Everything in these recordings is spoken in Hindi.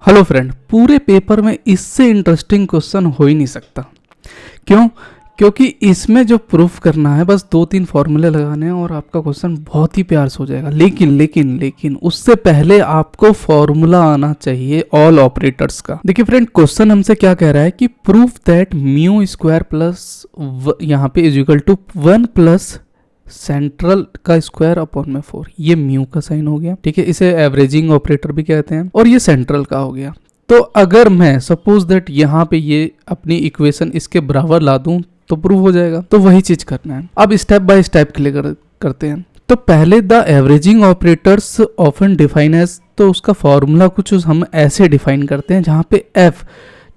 हेलो फ्रेंड, पूरे पेपर में इससे इंटरेस्टिंग क्वेश्चन हो ही नहीं सकता। क्यों? क्योंकि इसमें जो प्रूफ करना है बस 2-3 फॉर्मूले लगाने हैं और आपका क्वेश्चन बहुत ही प्यार से हो जाएगा। लेकिन उससे पहले आपको फॉर्मूला आना चाहिए ऑल ऑपरेटर्स का। देखिए फ्रेंड, क्वेश्चन हमसे क्या कह रहा है कि proof that mu square plus यहाँ पे is equal to 1 plus central का स्क्वायर अपॉन में 4। ये म्यू का साइन हो गया, ठीक है। इसे एवरेजिंग ऑपरेटर भी कहते हैं। और ये सेंट्रल का हो गया। तो अगर मैं सपोज दैट यहाँ पे ये अपनी इक्वेशन इसके बराबर ला दूं तो प्रूव हो जाएगा। तो वही चीज करना है। अब स्टेप बाय स्टेप क्लियर करते हैं। तो पहले the averaging operators often define as, तो उसका फॉर्मूला कुछ हम ऐसे डिफाइन करते हैं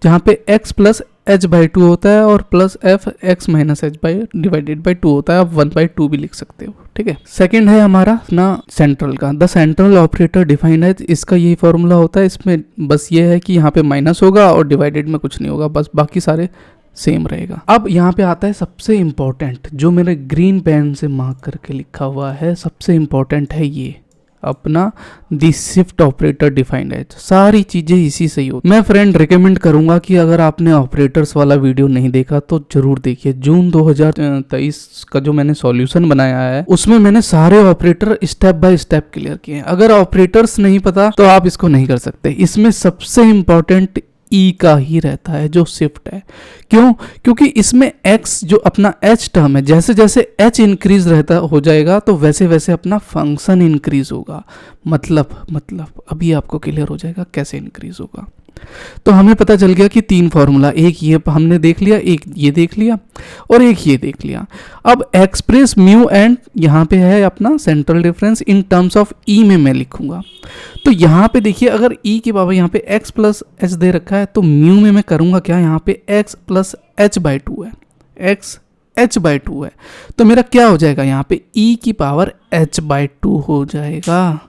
जहाँ पे x प्लस एच बाई 2 होता है और plus F x minus H by divided by 2 होता है। आप 1/2 भी लिख सकते हो, ठीक है। सेकंड है हमारा ना सेंट्रल का, द सेंट्रल ऑपरेटर डिफाइंड है। इसका यही फॉर्मूला होता है। इसमें बस ये है कि यहाँ पे माइनस होगा और डिवाइडेड में कुछ नहीं होगा, बस बाकी सारे सेम रहेगा। अब यहाँ पे आता है सबसे इंपॉर्टेंट, जो मैंने ग्रीन पेन से मार्क करके लिखा हुआ है। सबसे इंपॉर्टेंट है ये अपना दी शिफ्ट ऑपरेटर डिफाइंड है। सारी चीजें इसी से ही होती। मैं फ्रेंड रिकमेंड करूंगा कि अगर आपने ऑपरेटर्स वाला वीडियो नहीं देखा तो जरूर देखिए। जून 2023 का जो मैंने सॉल्यूशन बनाया है उसमें मैंने सारे operator step by step clear किए हैं। अगर ऑपरेटर्स नहीं पता तो आप इसको नहीं कर सकते। इसमें सबसे इंपॉर्टेंट ई का ही रहता है जो शिफ्ट है। क्यों? क्योंकि इसमें x जो अपना h टर्म है, जैसे जैसे h इंक्रीज रहता हो जाएगा तो वैसे वैसे अपना फंक्शन इंक्रीज होगा। मतलब अभी आपको क्लियर हो जाएगा कैसे इंक्रीज होगा। तो हमें पता चल गया कि 3 फॉर्मूला, एक ये हमने देख लिया, एक ये देख लिया और एक ये देख लिया। अब एक्सप्रेस म्यू एंड यहाँ पे है अपना central difference in terms of E में मैं लिखूंगा। तो यहाँ पे देखिए, अगर ई के बाबा यहाँ पे x प्लस एच दे रखा है तो म्यू में मैं करूँगा क्या, यहाँ पे x प्लस एच बाई 2 है, x h बाई 2 है। तो मेरा क्या हो जाएगा, यहाँ पे e की पावर h बाई 2 हो जाएगा।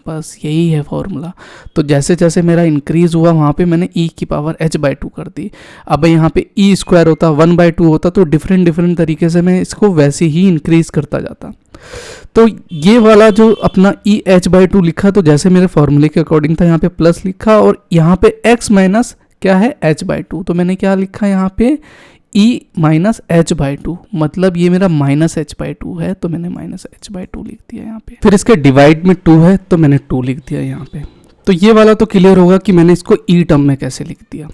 बस यही है फॉर्मूला। तो जैसे जैसे मेरा इंक्रीज हुआ वहाँ पे मैंने e की पावर h बाई 2 कर दी। अब यहाँ पे e स्क्वायर होता 1/2 होता तो डिफरेंट तरीके से मैं इसको वैसे ही इंक्रीज करता जाता। तो ये वाला जो अपना e h बाई 2 लिखा, तो जैसे मेरे फॉर्मूले के अकॉर्डिंग था, यहाँ पे प्लस लिखा और यहाँ पे x माइनस क्या है h बाई 2। तो मैंने क्या लिखा यहाँ पे e माइनस एच बाई 2, मतलब ये मेरा माइनस एच बाई 2 है तो मैंने माइनस एच बाई 2 लिख दिया यहाँ पे। फिर इसके डिवाइड में 2 है तो मैंने 2 लिख दिया यहाँ पे। तो ये वाला तो क्लियर होगा कि मैंने इसको ई टर्म में कैसे लिख दिया।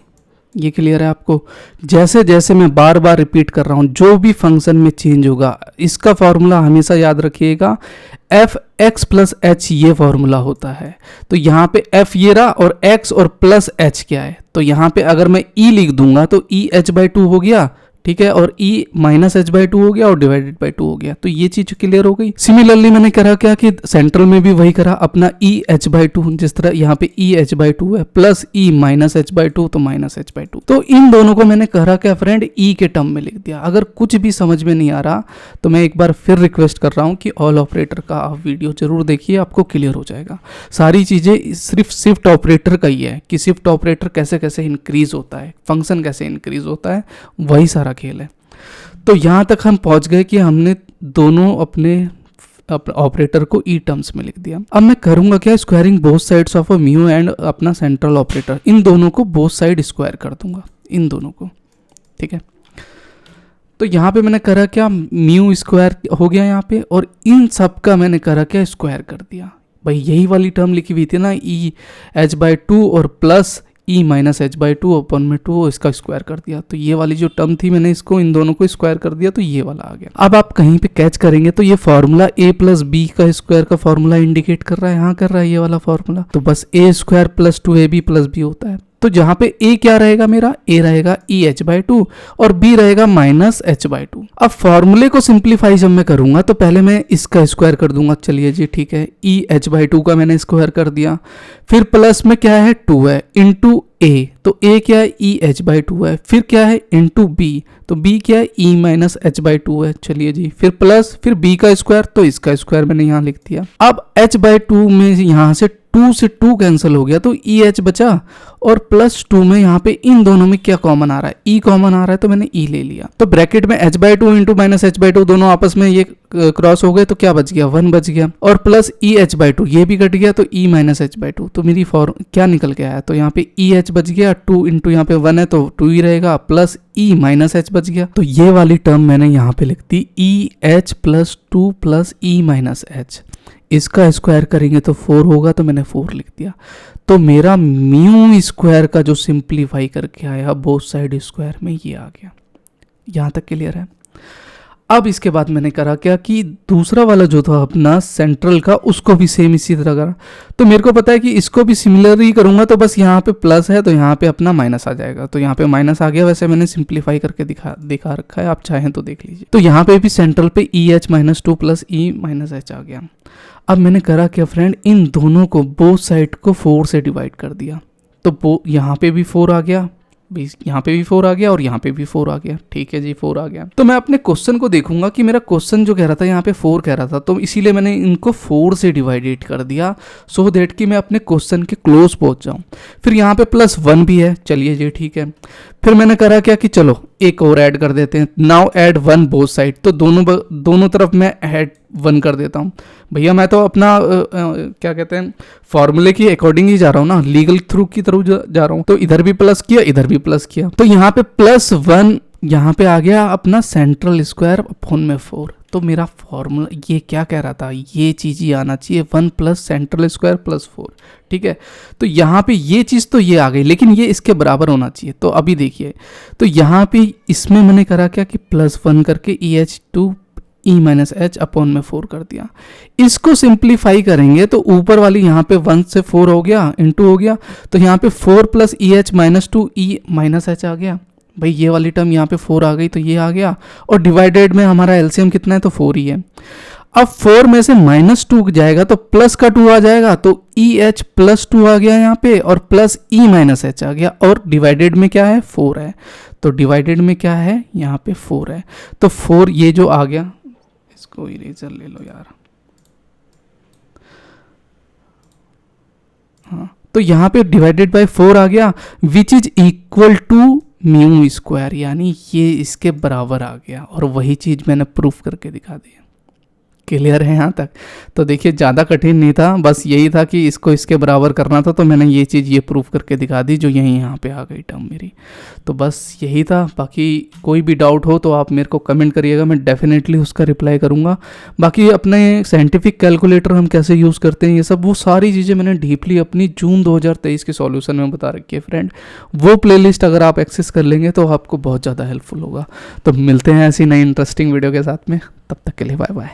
ये क्लियर है आपको। जैसे जैसे मैं बार बार रिपीट कर रहा हूँ, जो भी फंक्शन में चेंज होगा इसका फॉर्मूला हमेशा याद रखिएगा, एफ एक्स प्लस एच ये फॉर्मूला होता है। तो यहाँ पे एफ ये रहा और एक्स और प्लस एच क्या है, तो यहाँ पे अगर मैं ई लिख दूंगा तो ई एच बाई 2 हो गया, ठीक है, और e माइनस एच बाई 2 हो गया और डिवाइडेड बाई 2 हो गया। तो ये चीज क्लियर हो गई। सिमिलरली मैंने करा क्या कि सेंट्रल में भी वही करा, अपना e h बाई 2, जिस तरह यहाँ पे e h बाई 2 है plus e minus H by 2 तो माइनस एच बाई 2। तो इन दोनों को मैंने करा क्या फ्रेंड, e के टर्म में लिख दिया। अगर कुछ भी समझ में नहीं आ रहा तो मैं एक बार फिर रिक्वेस्ट कर रहा हूँ कि ऑल ऑपरेटर का आप वीडियो जरूर देखिए, आपको क्लियर हो जाएगा। सारी चीजें सिर्फ शिफ्ट ऑपरेटर का ही है कि शिफ्ट ऑपरेटर कैसे कैसे इंक्रीज होता है, फंक्शन कैसे इंक्रीज होता है, वही सारा खेल है। तो यहाँ तक हम पहुंच गए कि हमने दोनों अपने ऑपरेटर को ई टर्म्स में लिख दिया। अब मैं करूंगा क्या, squaring both sides of a mu and अपना सेंट्रल ऑपरेटर, इन दोनों को बोथ साइड स्क्वायर कर दूंगा, इन दोनों को, ठीक है। तो यहाँ पे मैंने करा क्या, म्यू स्क्वायर हो गया यहाँ पे और इन सब का मैंने करा क्या, स्क्वायर कर दिया। भाई यही वाली टर्म लिखी हुई थी ना, ई एच बाई 2 और plus e minus H by 2 अपन में 2, इसका स्क्वायर कर दिया। तो ये वाली जो टर्म थी मैंने इसको इन दोनों को स्क्वायर कर दिया तो ये वाला आ गया। अब आप कहीं पे कैच करेंगे तो ये फॉर्मूला a प्लस बी का स्क्वायर का फॉर्मूला इंडिकेट कर रहा है, यहाँ कर रहा है ये वाला फॉर्मूला। तो बस a square plus 2ab plus B होता है। तो जहाँ पे a क्या रहेगा मेरा, a रहेगा e h बाई 2 और b रहेगा माइनस एच बाई 2। अब फॉर्मूले को सिंप्लीफाई जब मैं करूंगा तो पहले मैं इसका स्क्वायर कर दूंगा, चलिए जी ठीक है, e h बाई 2 का मैंने स्क्वायर कर दिया। फिर प्लस में क्या है 2 है इंटू a, तो a क्या है e h बाई 2 है। फिर क्या है इंटू b, तो b क्या है e माइनस एच बाई 2 है, चलिए जी। फिर प्लस फिर b का स्क्वायर, तो इसका स्क्वायर मैंने यहाँ लिख दिया। अब h बाई 2 में यहाँ से 2 से 2 कैंसिल हो गया तो e h बचा और +2 में यहाँ पे इन दोनों में क्या कॉमन आ रहा है, ई कॉमन आ रहा है, तो मैंने ई ले लिया। तो ब्रैकेट में h/2 इंटू -h/2 दोनों आपस में ये क्रॉस हो गए, तो क्या बच गया, 1 बच गया, और प्लस EH/2 ये भी कट गया, तो E - h/2, तो मेरी क्या निकल के आया, तो यहाँ पे EH बच गया, 2 इंटू यहाँ पे 1 है तो 2 ही रहेगा, प्लस E - h बच गया। तो ये वाली टर्म मैंने यहाँ पे लिख दी EH+2 प्लस E - h। इसका स्क्वायर करेंगे तो 4 होगा, तो मैंने 4 लिख दिया। तो मेरा म्यू स्क्वायर का जो सिंप्लीफाई करके आया बोथ साइड स्क्वायर में, ये आ गया। यहाँ तक क्लियर है। अब इसके बाद मैंने करा क्या कि दूसरा वाला जो था अपना सेंट्रल का, उसको भी सेम इसी तरह करा। तो मेरे को पता है कि इसको भी सिमिलर ही करूंगा, तो बस यहाँ पे प्लस है तो यहाँ पे अपना माइनस आ जाएगा, तो यहाँ पे माइनस आ गया। वैसे मैंने सिंप्लीफाई करके दिखा रखा है, आप चाहें तो देख लीजिए। तो यहाँ पे भी सेंट्रल पे EH-2 प्लस E - h आ गया। अब मैंने करा क्या फ्रेंड, इन दोनों को बोथ साइड को 4 से डिवाइड कर दिया, तो यहाँ पे भी 4 आ गया, यहाँ पे भी 4 आ गया, और यहाँ पे भी 4 आ गया। ठीक है जी, 4 आ गया। तो मैं अपने क्वेश्चन को देखूंगा कि मेरा क्वेश्चन जो कह रहा था यहाँ पे 4 कह रहा था, तो इसीलिए मैंने इनको 4 से डिवाइडेड कर दिया, सो दैट कि मैं अपने क्वेश्चन के क्लोज पहुंच जाऊं। फिर यहाँ पे +1 भी है, चलिए जी ठीक है। फिर मैंने करा क्या कि चलो एक और ऐड कर देते हैं, नाउ ऐड 1 बोथ साइड, तो दोनों तरफ मैं ऐड 1 कर देता हूँ। भैया मैं तो अपना क्या कहते हैं, फॉर्मूले के अकॉर्डिंग ही जा रहा हूँ ना, लीगल थ्रू की तरफ जा रहा हूँ। तो इधर भी प्लस किया, इधर भी प्लस किया, तो यहाँ पे +1 यहाँ पे आ गया अपना सेंट्रल स्क्वायर अपॉन में 4। तो मेरा फॉर्मूला ये क्या कह रहा था, ये चीज़ ही आना चाहिए, 1 प्लस सेंट्रल स्क्वायर प्लस 4। ठीक है, तो यहाँ पे ये चीज़ तो ये आ गई, लेकिन ये इसके बराबर होना चाहिए। तो अभी देखिए, तो यहाँ पे इसमें मैंने करा क्या कि +1 करके EH2 E - h अपॉन में 4 कर दिया। इसको सिंप्लीफाई करेंगे तो ऊपर वाली यहाँ पे 1 से 4 हो गया, इंटू हो गया, तो यहाँ पे 4 प्लस EH-2 E - h आ गया। भाई ये वाली टर्म यहाँ पे 4 आ गई, तो ये आ गया, और डिवाइडेड में हमारा एलसीएम कितना है, तो 4 ही है। अब 4 में से -2 जाएगा तो प्लस का 2 आ जाएगा, तो EH+2 आ गया यहाँ पे, और प्लस E - h आ गया, और डिवाइडेड में क्या है, 4 है। तो डिवाइडेड में क्या है, यहाँ पे 4 है, तो 4 ये जो आ गया, इसको इरेजर ले लो यार। हाँ, तो यहाँ पे डिवाइडेड बाय 4 आ गया, which is equal to mu square, यानी ये इसके बराबर आ गया, और वही चीज़ मैंने प्रूफ करके दिखा दी। क्लियर है यहाँ तक? तो देखिए ज़्यादा कठिन नहीं था, बस यही था कि इसको इसके बराबर करना था, तो मैंने ये चीज़ ये प्रूफ करके दिखा दी, जो यहीं यहाँ पे आ गई टर्म मेरी। तो बस यही था। बाकी कोई भी डाउट हो तो आप मेरे को कमेंट करिएगा, मैं डेफिनेटली उसका रिप्लाई करूँगा। बाकी अपने साइंटिफिक कैलकुलेटर हम कैसे यूज़ करते हैं, ये सब वो सारी चीज़ें मैंने डीपली अपनी जून 2023 के सॉल्यूशन में बता रखी है फ्रेंड। वो प्लेलिस्ट अगर आप एक्सेस कर लेंगे तो आपको बहुत ज़्यादा हेल्पफुल होगा। तो मिलते हैं ऐसी नई इंटरेस्टिंग वीडियो के साथ में, तब तक के लिए बाय बाय।